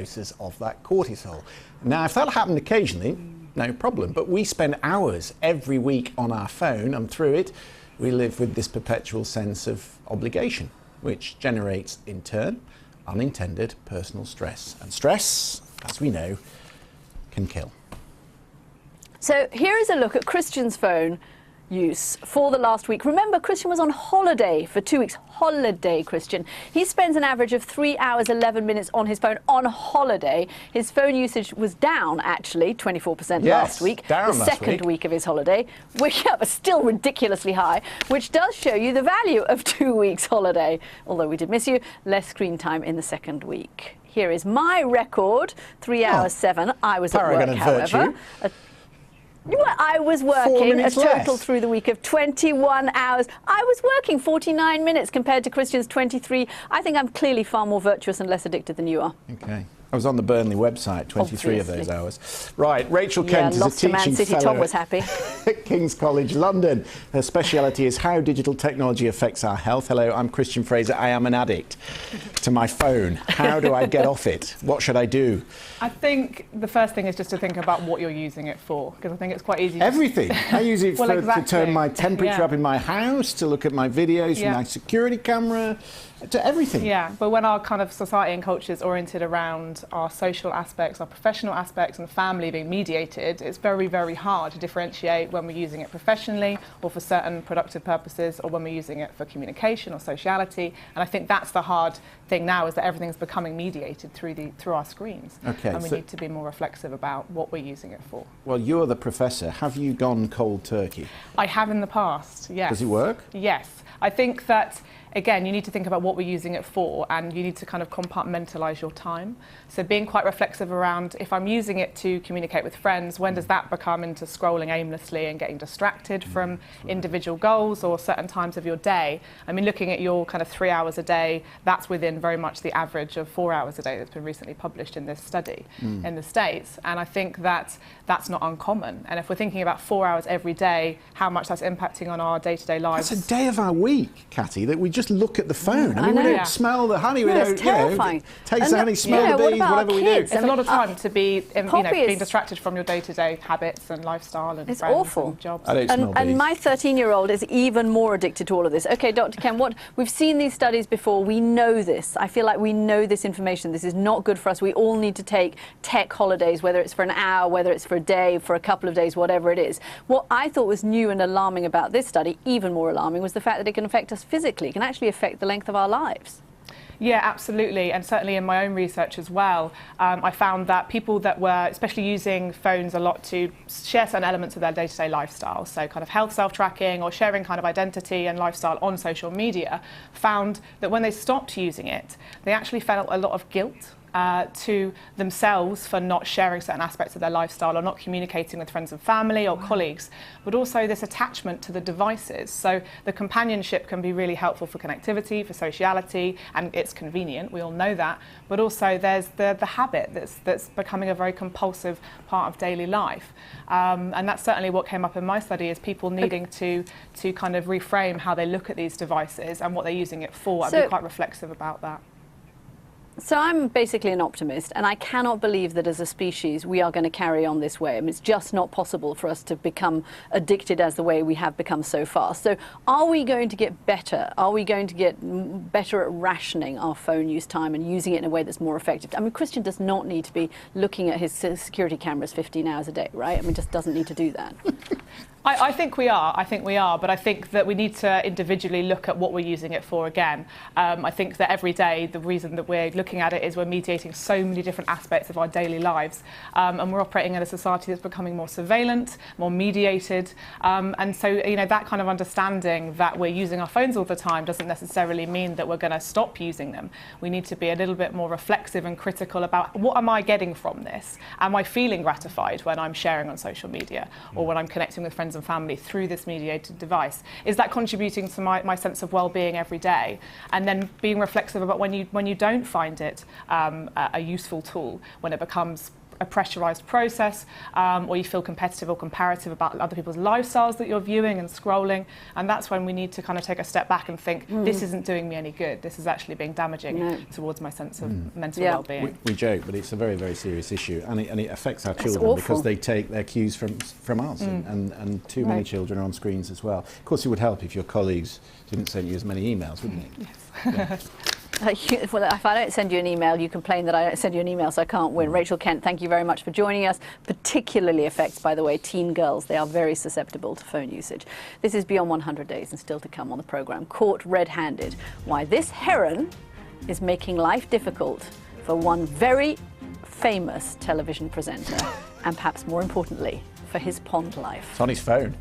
doses of that cortisol. Now, if that happened occasionally, no problem, but we spend hours every week on our phone, and through it, we live with this perpetual sense of obligation, which generates, in turn, unintended personal stress. And stress, as we know, can kill. So here is a look at Christian's phone use for the last week. Remember, Christian was on holiday for 2 weeks. Holiday, Christian. He spends an average of 3 hours, 11 minutes on his phone on holiday. His phone usage was down, actually, 24% last week. The second week of his holiday, which was still ridiculously high, which does show you the value of 2 weeks holiday. Although we did miss you, less screen time in the second week. Here is my record, 3 hours 7. I was at work, however. I was working a total through the week of 21 hours. I was working 49 minutes compared to Christian's 23. I think I'm clearly far more virtuous and less addicted than you are. Okay. I was on the Burnley website, 23 of those hours. Right, Rachel Kent is a lost to Man teaching City. fellow Tom was happy. at King's College London. Her speciality is how digital technology affects our health. Hello, I'm Christian Fraser. I am an addict to my phone. How do I get off it? What should I do? I think the first thing is just to think about what you're using it for, because I think it's quite easy. Everything. I use it to turn my temperature up in my house, to look at my videos from my security camera, to everything. Yeah, but when our kind of society and culture is oriented around our social aspects, our professional aspects and family being mediated, it's very, very hard to differentiate when we're using it professionally or for certain productive purposes, or when we're using it for communication or sociality. And I think that's the hard thing now, is that everything's becoming mediated through our screens. Okay, and we need to be more reflexive about what we're using it for. Well, you're the professor. Have you gone cold turkey? I have in the past, yes. Does it work? Yes. I think that, again, you need to think about what we're using it for, and you need to kind of compartmentalise your time. So being quite reflexive around, if I'm using it to communicate with friends, when does that become into scrolling aimlessly and getting distracted from individual goals or certain times of your day? I mean, looking at your kind of 3 hours a day, that's within very much the average of 4 hours a day that's been recently published in this study in the States. And I think that that's not uncommon. And if we're thinking about 4 hours every day, how much that's impacting on our day-to-day lives. That's a day of our week, Catty, that we just look at the phone. I mean, we don't smell the honey, we don't, taste the honey, smell the bees, whatever we do. It's a lot of time to be, being distracted from your day-to-day habits and lifestyle and friends and jobs. I don't smell bees. And my 13-year-old is even more addicted to all of this. Okay, Dr. Kent, we've seen these studies before. We know this. I feel like we know this information. This is not good for us. We all need to take tech holidays, whether it's for an hour, whether it's for a day, for a couple of days, whatever it is. What I thought was new and alarming about this study, even more alarming, was the fact that it can affect us physically. It can actually affect the length of our lives. Yeah, absolutely. And certainly in my own research as well, I found that people that were especially using phones a lot to share certain elements of their day-to-day lifestyle, so kind of health self-tracking or sharing kind of identity and lifestyle on social media, found that when they stopped using it, they actually felt a lot of guilt to themselves for not sharing certain aspects of their lifestyle or not communicating with friends and family or colleagues, but also this attachment to the devices. So the companionship can be really helpful for connectivity, for sociality, and it's convenient, we all know that, but also there's the habit that's becoming a very compulsive part of daily life. And that's certainly what came up in my study, is people needing to kind of reframe how they look at these devices and what they're using it for, and be quite reflexive about that. So I'm basically an optimist, and I cannot believe that as a species we are going to carry on this way. I mean, it's just not possible for us to become addicted as the way we have become so far. So are we going to get better? Are we going to get better at rationing our phone use time and using it in a way that's more effective? I mean, Christian does not need to be looking at his security cameras 15 hours a day, right? I mean, just doesn't need to do that. I think we are, but I think that we need to individually look at what we're using it for again. I think that every day, the reason that we're looking at it is we're mediating so many different aspects of our daily lives, and we're operating in a society that's becoming more surveillant, more mediated, and so, that kind of understanding that we're using our phones all the time doesn't necessarily mean that we're going to stop using them. We need to be a little bit more reflexive and critical about, what am I getting from this? Am I feeling gratified when I'm sharing on social media or when I'm connecting with friends and family through this mediated device? Is that contributing to my sense of well-being every day? And then being reflexive about when you don't find it a useful tool, when it becomes a pressurized process, or you feel competitive or comparative about other people's lifestyles that you're viewing and scrolling. And that's when we need to kind of take a step back and think, this isn't doing me any good. This is actually being damaging towards my sense of mental well-being. We joke, but it's a very, very serious issue, and it affects our children awful. because they take their cues from us, and too many children are on screens as well. Of course, it would help if your colleagues didn't send you as many emails, wouldn't it? Yes. Well, if I don't send you an email, you complain that I don't send you an email, so I can't win. Rachael Kent, thank you very much for joining us. Particularly affects, by the way, teen girls. They are very susceptible to phone usage. This is Beyond 100 Days, and still to come on the programme, Caught Red-Handed, why this heron is making life difficult for one very famous television presenter, and perhaps more importantly, for his pond life. It's on his phone.